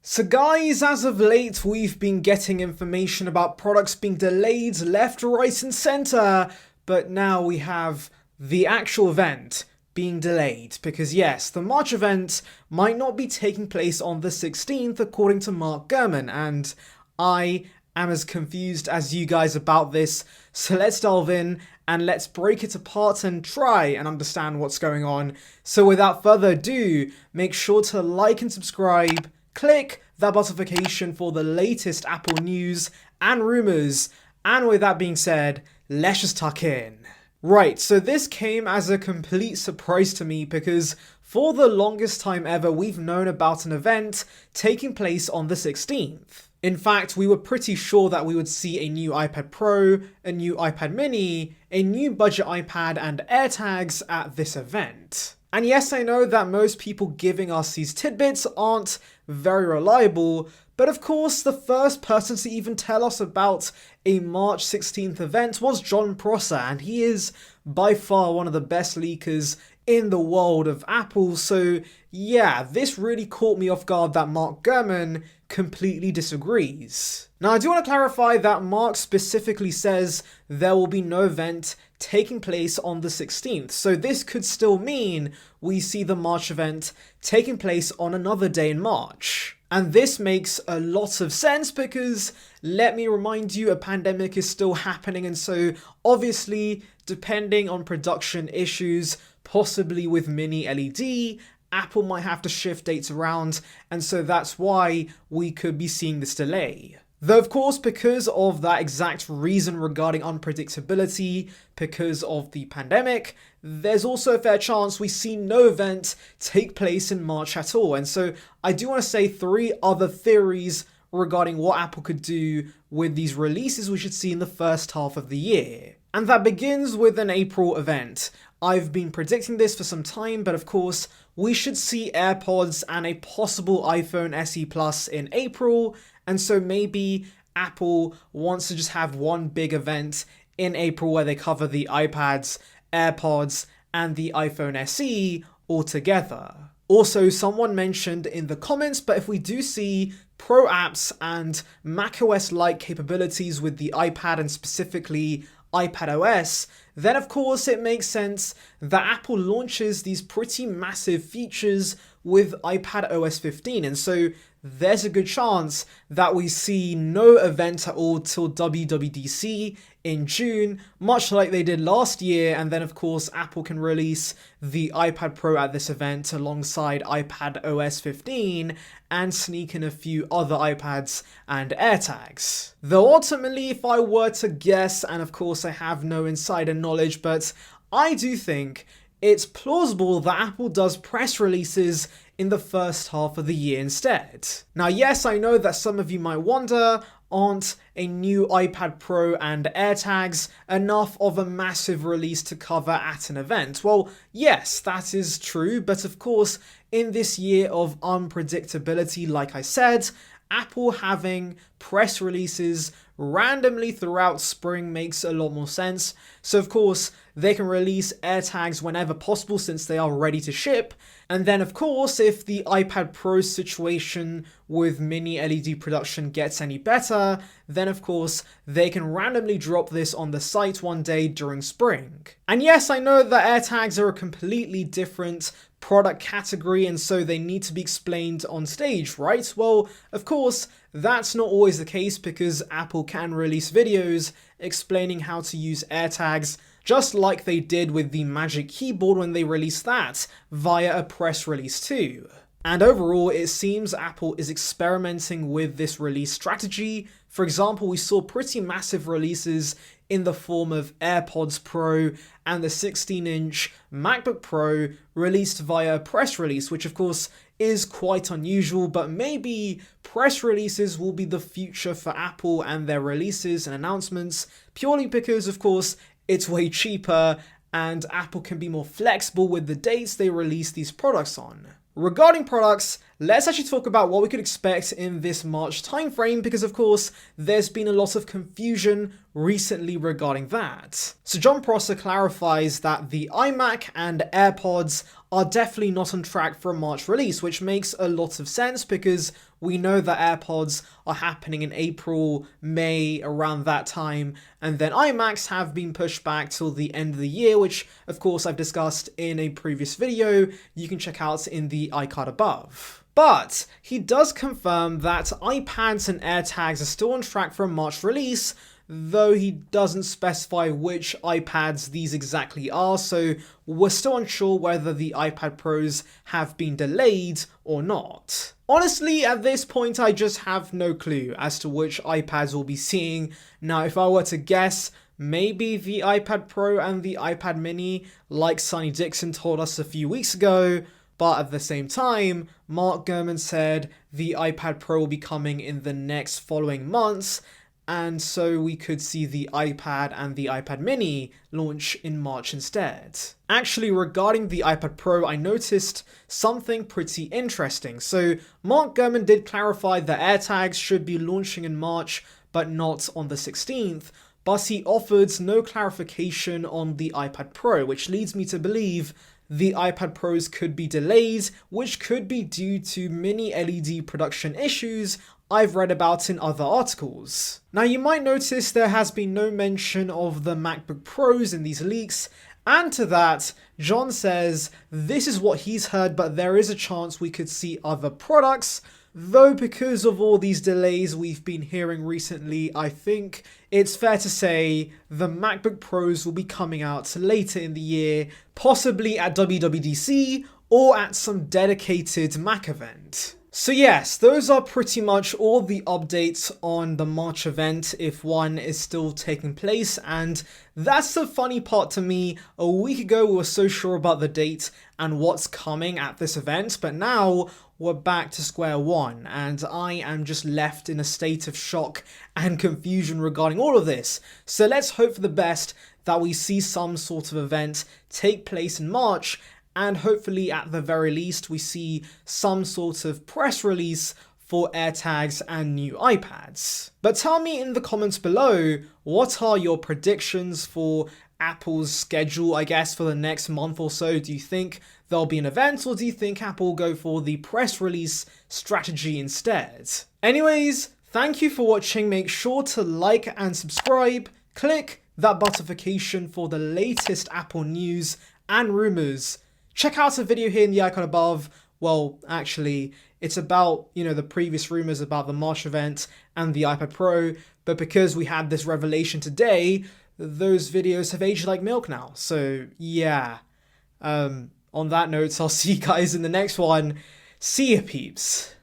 So guys, as of late, we've been getting information about products being delayed left, right and center, but now we have the actual event being delayed because yes, the March event might not be taking place on the 16th according to Mark Gurman, and I am as confused as you guys about this, so let's delve in and let's break it apart and try and understand what's going on. So without further ado, make sure to like and subscribe, click that notification for the latest Apple news and rumors, and with that being said, let's just tuck in. Right, so this came as a complete surprise to me because for the longest time ever we've known about an event taking place on the 16th. In fact, we were pretty sure that we would see a new iPad Pro, a new iPad mini, a new budget iPad and AirTags at this event. And yes, I know that most people giving us these tidbits aren't very reliable, but of course the first person to even tell us about a March 16th event was Jon Prosser, and he is by far one of the best leakers in the world of Apple, so yeah, this really caught me off guard that Mark Gurman completely disagrees. Now I do want to clarify that Mark specifically says there will be no event taking place on the 16th, so this could still mean we see the March event taking place on another day in March. And this makes a lot of sense because, let me remind you, a pandemic is still happening, and so obviously, depending on production issues, possibly with mini LED, Apple might have to shift dates around, and so that's why we could be seeing this delay. Though of course, because of that exact reason regarding unpredictability, because of the pandemic, there's also a fair chance we see no event take place in March at all. And so I do want to say 3 other theories regarding what Apple could do with these releases we should see in the first half of the year. And that begins with an April event. I've been predicting this for some time, but of course, we should see AirPods and a possible iPhone SE Plus in April, and so maybe Apple wants to just have one big event in April where they cover the iPads, AirPods, and the iPhone SE all together. Also, someone mentioned in the comments, but if we do see Pro apps and macOS-like capabilities with the iPad and specifically iPadOS, then of course it makes sense that Apple launches these pretty massive features with iPadOS 15, and so there's a good chance that we see no event at all till WWDC in June, much like they did last year, and then of course Apple can release the iPad Pro at this event alongside iPadOS 15 and sneak in a few other iPads and AirTags. Though ultimately, if I were to guess, and of course I have no insider knowledge, but I do think it's plausible that Apple does press releases in the first half of the year instead. Now yes, I know that some of you might wonder, aren't a new iPad Pro and AirTags enough of a massive release to cover at an event? Well, yes, that is true, but of course, in this year of unpredictability, like I said, Apple having press releases randomly throughout spring makes a lot more sense. So of course, they can release AirTags whenever possible since they are ready to ship. And then of course, if the iPad Pro situation with mini LED production gets any better, then of course, they can randomly drop this on the site one day during spring. And yes, I know that AirTags are a completely different product category, and so they need to be explained on stage, right? Well, of course, that's not always the case because Apple can release videos explaining how to use AirTags, just like they did with the Magic Keyboard when they released that via a press release too. And overall, it seems Apple is experimenting with this release strategy. For example, we saw pretty massive releases in the form of AirPods Pro and the 16-inch MacBook Pro released via a press release, which of course is quite unusual, but maybe press releases will be the future for Apple and their releases and announcements, purely because of course it's way cheaper and Apple can be more flexible with the dates they release these products on. Regarding products, let's actually talk about what we could expect in this March timeframe because of course there's been a lot of confusion recently regarding that. So Jon Prosser clarifies that the iMac and AirPods are definitely not on track for a March release, which makes a lot of sense because We know that AirPods are happening in April, May, around that time, and then iMacs have been pushed back till the end of the year, which of course I've discussed in a previous video. You can check out in the iCard above. But he does confirm that iPads and AirTags are still on track for a March release, though he doesn't specify which iPads these exactly are, so we're still unsure whether the iPad Pros have been delayed or not. Honestly, at this point I just have no clue as to which iPads we'll be seeing. Now, if I were to guess, maybe the iPad Pro and the iPad Mini, like Sonny Dixon told us a few weeks ago. But at the same time, Mark Gurman said the iPad Pro will be coming in the next following months, and so we could see the iPad and the iPad Mini launch in March instead. Actually, regarding the iPad Pro, I noticed something pretty interesting. So Mark Gurman did clarify that AirTags should be launching in March, but not on the 16th, but he offered no clarification on the iPad Pro, which leads me to believe the iPad Pros could be delayed, which could be due to mini LED production issues I've read about in other articles. Now, you might notice there has been no mention of the MacBook Pros in these leaks, and to that, John says this is what he's heard, but there is a chance we could see other products. Though because of all these delays we've been hearing recently, I think it's fair to say the MacBook Pros will be coming out later in the year, possibly at WWDC or at some dedicated Mac event. So yes, those are pretty much all the updates on the March event, if one is still taking place, and that's the funny part to me. A week ago we were so sure about the date and what's coming at this event, but now we're back to square one, and I am just left in a state of shock and confusion regarding all of this. So let's hope for the best, that we see some sort of event take place in March, and hopefully at the very least we see some sort of press release for AirTags and new iPads. But tell me in the comments below, what are your predictions for Apple's schedule, I guess, for the next month or so? Do you think there'll be an event, or do you think Apple will go for the press release strategy instead? Anyways, thank you for watching. Make sure to like and subscribe. Click that notification for the latest Apple news and rumors. Check out a video here in the icon above. Well, actually, it's about, the previous rumors about the March event and the iPad Pro, but because we had this revelation today, those videos have aged like milk now. So yeah, on that note, I'll see you guys in the next one. See ya, peeps.